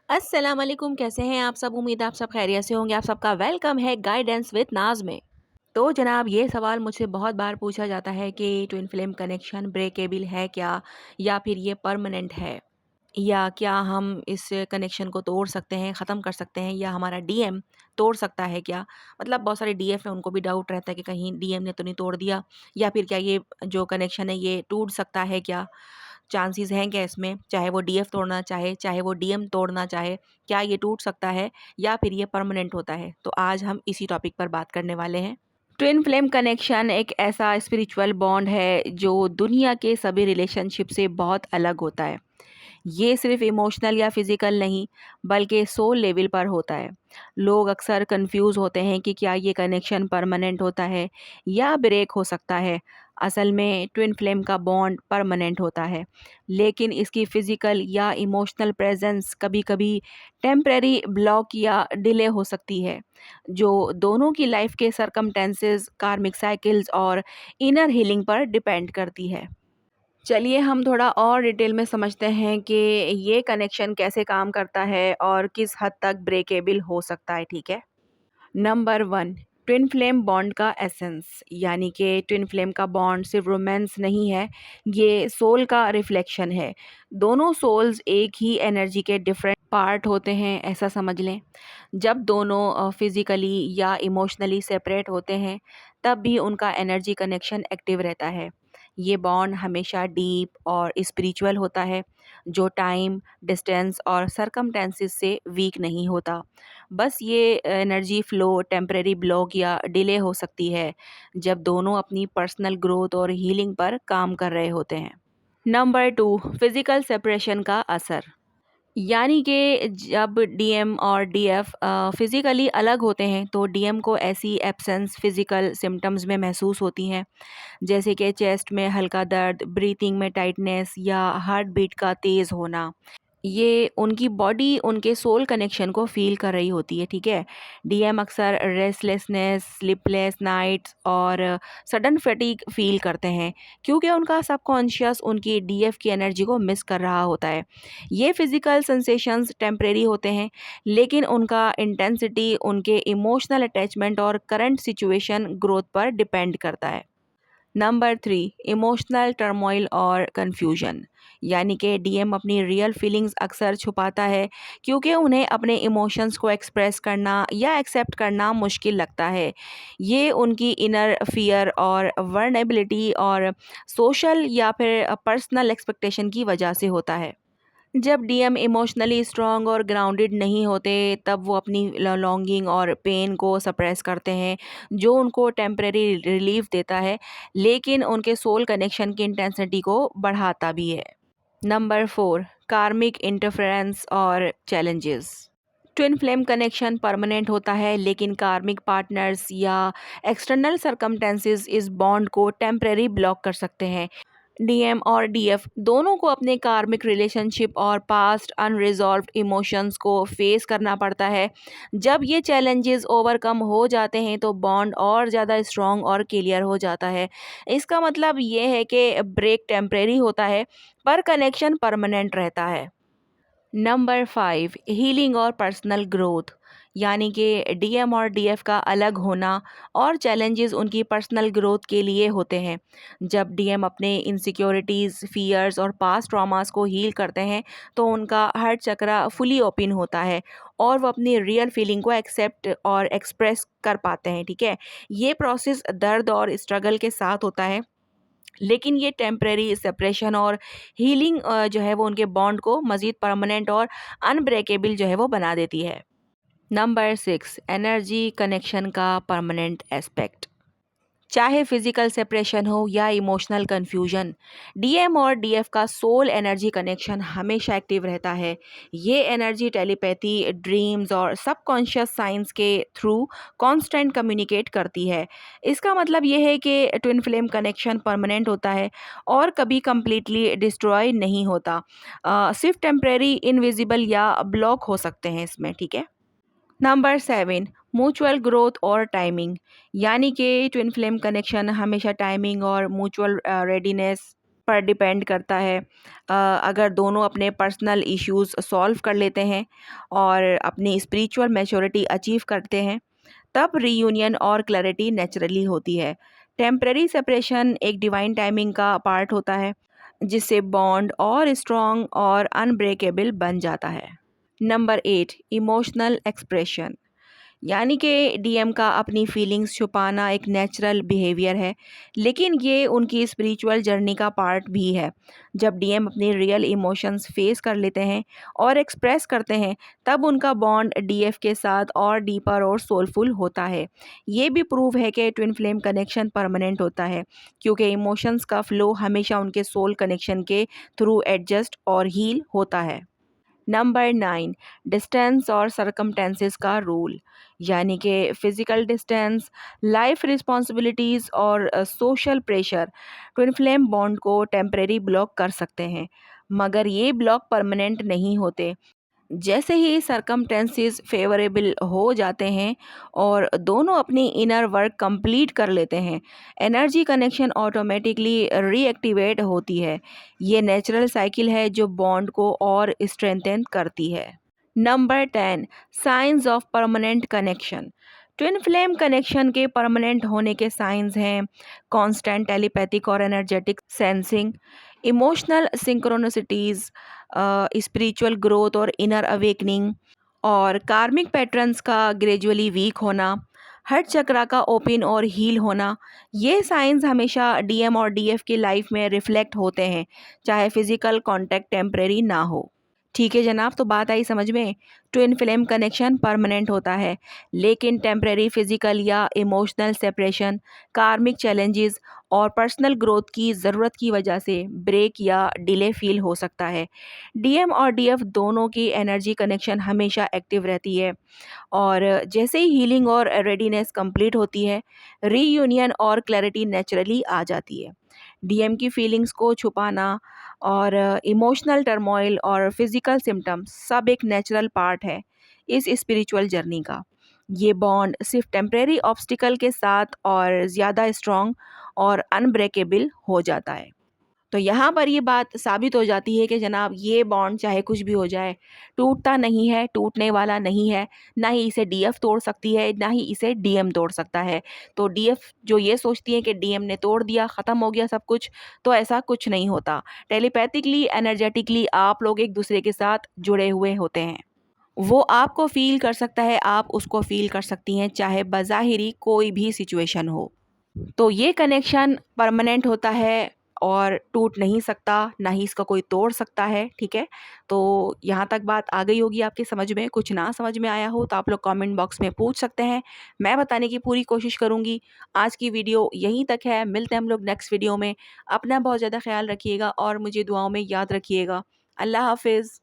अस्सलाम वालेकुम, कैसे हैं आप सब? उम्मीद है आप सब खैरियत से होंगे। आप सबका वेलकम है गाइडेंस विद नाज में। तो जनाब, ये सवाल मुझसे बहुत बार पूछा जाता है कि ट्विन फ्लेम कनेक्शन ब्रेकेबल है क्या, या फिर ये परमानेंट है, या क्या हम इस कनेक्शन को तोड़ सकते हैं, ख़त्म कर सकते हैं, या हमारा डीएम तोड़ सकता है क्या? मतलब बहुत सारे डीएफ हैं, उनको भी डाउट रहता है कि कहीं डीएम ने तो नहीं तोड़ दिया, या फिर क्या ये जो कनेक्शन है ये टूट सकता है क्या? चांसेस हैं क्या इसमें? चाहे वो डीएफ तोड़ना चाहे, चाहे वो डीएम तोड़ना चाहे, क्या ये टूट सकता है या फिर ये परमानेंट होता है? तो आज हम इसी टॉपिक पर बात करने वाले हैं। ट्विन फ्लेम कनेक्शन एक ऐसा स्पिरिचुअल बॉन्ड है जो दुनिया के सभी रिलेशनशिप से बहुत अलग होता है। ये सिर्फ इमोशनल या फिजिकल नहीं, बल्कि सोल लेवल पर होता है। लोग अक्सर कंफ्यूज होते हैं कि क्या ये कनेक्शन परमानेंट होता है या ब्रेक हो सकता है। असल में ट्विन फ्लेम का बॉन्ड परमानेंट होता है, लेकिन इसकी फिजिकल या इमोशनल प्रेजेंस कभी-कभी टेम्परेरी ब्लॉक या डिले हो सकती है, जो दोनों की लाइफ के सरकमटेंसेस, कार्मिक साइकिल्स और इनर हीलिंग पर डिपेंड करती है। चलिए हम थोड़ा और डिटेल में समझते हैं कि ये कनेक्शन कैसे काम करता है और किस हद तक ब्रेकेबल हो सकता है, ठीक है? नंबर 1, ट्विन फ्लेम बॉन्ड का एसेंस, यानी कि ट्विन फ्लेम का बॉन्ड सिर्फ रोमांस नहीं है, ये सोल का रिफ्लेक्शन है। दोनों सोल्स एक ही एनर्जी के डिफरेंट पार्ट होते हैं, ऐसा समझ लें। जब दोनों फिजिकली या इमोशनली सेपरेट होते हैं, तब भी उनका एनर्जी कनेक्शन एक्टिव रहता है। ये बॉन्ड हमेशा डीप और स्पिरिचुअल होता है, जो टाइम, डिस्टेंस और सरकमटेंसेस से वीक नहीं होता। बस ये एनर्जी फ्लो टेम्परेरी ब्लॉक या डिले हो सकती है, जब दोनों अपनी पर्सनल ग्रोथ और हीलिंग पर काम कर रहे होते हैं। नंबर 2, फिजिकल सेपरेशन का असर, यानी कि जब डीएम और डीएफ फिज़िकली अलग होते हैं, तो डीएम को ऐसी एब्सेंस फिज़िकल सिम्टम्स में महसूस होती हैं, जैसे कि चेस्ट में हल्का दर्द, ब्रीथिंग में टाइटनेस या हार्ट बीट का तेज़ होना। ये उनकी बॉडी उनके सोल कनेक्शन को फ़ील कर रही होती है, ठीक है? डीएम अक्सर रेस्टलेसनेस, स्लीपलेस नाइट्स और सडन फटीग फ़ील करते हैं, क्योंकि उनका सबकॉन्शियस उनकी डीएफ की एनर्जी को मिस कर रहा होता है। ये फिज़िकल सेंसेशंस टेम्परेरी होते हैं, लेकिन उनका इंटेंसिटी उनके इमोशनल अटैचमेंट और करंट सिचुएशन ग्रोथ पर डिपेंड करता है। नंबर 3, इमोशनल टर्मोइल और कन्फ्यूजन, यानी कि डीएम अपनी रियल फीलिंग्स अक्सर छुपाता है, क्योंकि उन्हें अपने इमोशंस को एक्सप्रेस करना या एक्सेप्ट करना मुश्किल लगता है। ये उनकी इनर फियर और वर्नेबिलिटी और सोशल या फिर पर्सनल एक्सपेक्टेशन की वजह से होता है। जब डीएम इमोशनली स्ट्रॉन्ग और ग्राउंडेड नहीं होते, तब वो अपनी लॉन्गिंग और पेन को सप्रेस करते हैं, जो उनको टेम्परेरी रिलीफ देता है, लेकिन उनके सोल कनेक्शन की इंटेंसिटी को बढ़ाता भी है। नंबर 4, कार्मिक इंटरफेरेंस और challenges. Twin flame connection permanent होता है, लेकिन कार्मिक पार्टनर्स या एक्सटर्नल सरकमटेंसेस इस बॉन्ड को टेम्परेरी ब्लॉक कर सकते हैं। डीएम और डीएफ दोनों को अपने कार्मिक रिलेशनशिप और पास्ट अनरिजॉल्व्ड इमोशंस को फेस करना पड़ता है। जब ये चैलेंजेस ओवरकम हो जाते हैं, तो बॉन्ड और ज़्यादा स्ट्रॉन्ग और क्लियर हो जाता है। इसका मतलब ये है कि ब्रेक टेम्परेरी होता है, पर कनेक्शन परमानेंट रहता है। नंबर 5, हीलिंग और पर्सनल ग्रोथ, यानी कि डीएम और डीएफ का अलग होना और चैलेंजेस उनकी पर्सनल ग्रोथ के लिए होते हैं। जब डीएम अपने इनसिक्योरिटीज़, फियर्स और पास्ट ट्रॉमास को हील करते हैं, तो उनका हार्ट चक्रा फुली ओपन होता है और वो अपनी रियल फीलिंग को एक्सेप्ट और एक्सप्रेस कर पाते हैं, ठीक है? ये प्रोसेस दर्द और स्ट्रगल के साथ होता है, लेकिन ये टेम्परेरी सेपरेशन और हीलिंग जो है वो उनके बॉन्ड को मज़ीद परमानेंट और अनब्रेकेबल जो है वो बना देती है। नंबर 6, एनर्जी कनेक्शन का परमानेंट एस्पेक्ट। चाहे फिजिकल सेपरेशन हो या इमोशनल कन्फ्यूजन, डीएम और डीएफ का सोल एनर्जी कनेक्शन हमेशा एक्टिव रहता है। ये एनर्जी टेलीपैथी, ड्रीम्स और सबकॉन्शियस साइंस के थ्रू कांस्टेंट कम्युनिकेट करती है। इसका मतलब ये है कि ट्विन फ्लेम कनेक्शन परमानेंट होता है और कभी कंप्लीटली डिस्ट्रॉय नहीं होता। सिर्फ टेम्परेरी, इनविजिबल या ब्लॉक हो सकते हैं इसमें, ठीक है? नंबर 7, म्यूचुअल ग्रोथ और टाइमिंग, यानी कि ट्विन फ्लेम कनेक्शन हमेशा टाइमिंग और म्यूचुअल रेडीनेस पर डिपेंड करता है। अगर दोनों अपने पर्सनल इश्यूज़ सॉल्व कर लेते हैं और अपनी स्पिरिचुअल मैच्योरिटी अचीव करते हैं, तब रीयूनियन और क्लैरिटी नेचुरली होती है। टेम्पररी सेपरेशन एक डिवाइन टाइमिंग का पार्ट होता है, जिससे बॉन्ड और स्ट्रॉन्ग और अनब्रेकेबल बन जाता है। नंबर 8, इमोशनल एक्सप्रेशन, यानी कि डीएम का अपनी फीलिंग्स छुपाना एक नेचुरल बिहेवियर है, लेकिन ये उनकी स्पिरिचुअल जर्नी का पार्ट भी है। जब डीएम अपनी रियल इमोशंस फेस कर लेते हैं और एक्सप्रेस करते हैं, तब उनका बॉन्ड डीएफ के साथ और डीपर और सोलफुल होता है। ये भी प्रूव है कि ट्विन फ्लेम कनेक्शन परमानेंट होता है, क्योंकि इमोशंस का फ्लो हमेशा उनके सोल कनेक्शन के थ्रू एडजस्ट और हील होता है। नंबर 9, डिस्टेंस और सरकमटेंसेस का रूल, यानी कि फिजिकल डिस्टेंस, लाइफ रिस्पॉन्सिबिलिटीज़ और social pressure twin flame bond को टेम्परेरी ब्लॉक कर सकते हैं, मगर ये ब्लॉक परमानेंट नहीं होते। जैसे ही सरकमटेंसेस फेवरेबल हो जाते हैं और दोनों अपनी इनर वर्क कंप्लीट कर लेते हैं, एनर्जी कनेक्शन ऑटोमेटिकली रीएक्टिवेट होती है। ये नेचुरल साइकिल है जो बॉन्ड को और स्ट्रेंथन करती है। Number 10, signs of permanent connection. Twin flame connection के परमानेंट होने के साइंस हैं कांस्टेंट टेलीपैथिक और energetic sensing, emotional synchronicities, spiritual growth और इनर अवेकनिंग, और कार्मिक पैटर्न्स का ग्रेजुअली वीक होना, हर्ट चक्रा का ओपन और हील होना। ये साइंस हमेशा डीएम और डीएफ की लाइफ में रिफ्लेक्ट होते हैं, चाहे फिजिकल कांटेक्ट टेम्परेरी ना हो। ठीक है जनाब, तो बात आई समझ में। ट्विन फ्लेम कनेक्शन परमानेंट होता है, लेकिन टेम्परेरी फिजिकल या इमोशनल सेपरेशन, कार्मिक चैलेंजेस और पर्सनल ग्रोथ की ज़रूरत की वजह से ब्रेक या डिले फील हो सकता है। डीएम और डीएफ दोनों की एनर्जी कनेक्शन हमेशा एक्टिव रहती है, और जैसे ही हीलिंग और रेडीनेस कंप्लीट होती है, रीयूनियन और क्लैरिटी नेचुरली आ जाती है। डीएम की फीलिंग्स को छुपाना और इमोशनल टर्मोइल और फिजिकल सिम्टम्स सब एक नेचुरल पार्ट है इस स्पिरिचुअल जर्नी का। ये बॉन्ड सिर्फ टेम्परेरी ऑब्स्टिकल के साथ और ज़्यादा स्ट्रॉन्ग और अनब्रेकेबल हो जाता है। तो यहाँ पर ये बात साबित हो जाती है कि जनाब ये बॉन्ड चाहे कुछ भी हो जाए, टूटता नहीं है, टूटने वाला नहीं है। ना ही इसे डीएफ तोड़ सकती है, ना ही इसे डीएम तोड़ सकता है। तो डीएफ जो ये सोचती है कि डीएम ने तोड़ दिया, ख़त्म हो गया सब कुछ, तो ऐसा कुछ नहीं होता। टेलीपैथिकली, एनर्जेटिकली आप लोग एक दूसरे के साथ जुड़े हुए होते हैं। वो आपको फ़ील कर सकता है, आप उसको फ़ील कर सकती हैं, चाहे बज़ाहिरी कोई भी सिचुएशन हो। तो ये कनेक्शन परमानेंट होता है और टूट नहीं सकता, ना ही इसका कोई तोड़ सकता है, ठीक है? तो यहाँ तक बात आ गई होगी आपकी समझ में। कुछ ना समझ में आया हो तो आप लोग कमेंट बॉक्स में पूछ सकते हैं, मैं बताने की पूरी कोशिश करूँगी। आज की वीडियो यहीं तक है, मिलते हैं हम लोग नेक्स्ट वीडियो में। अपना बहुत ज़्यादा ख़्याल रखिएगा और मुझे दुआओं में याद रखिएगा। अल्लाह हाफ़िज़।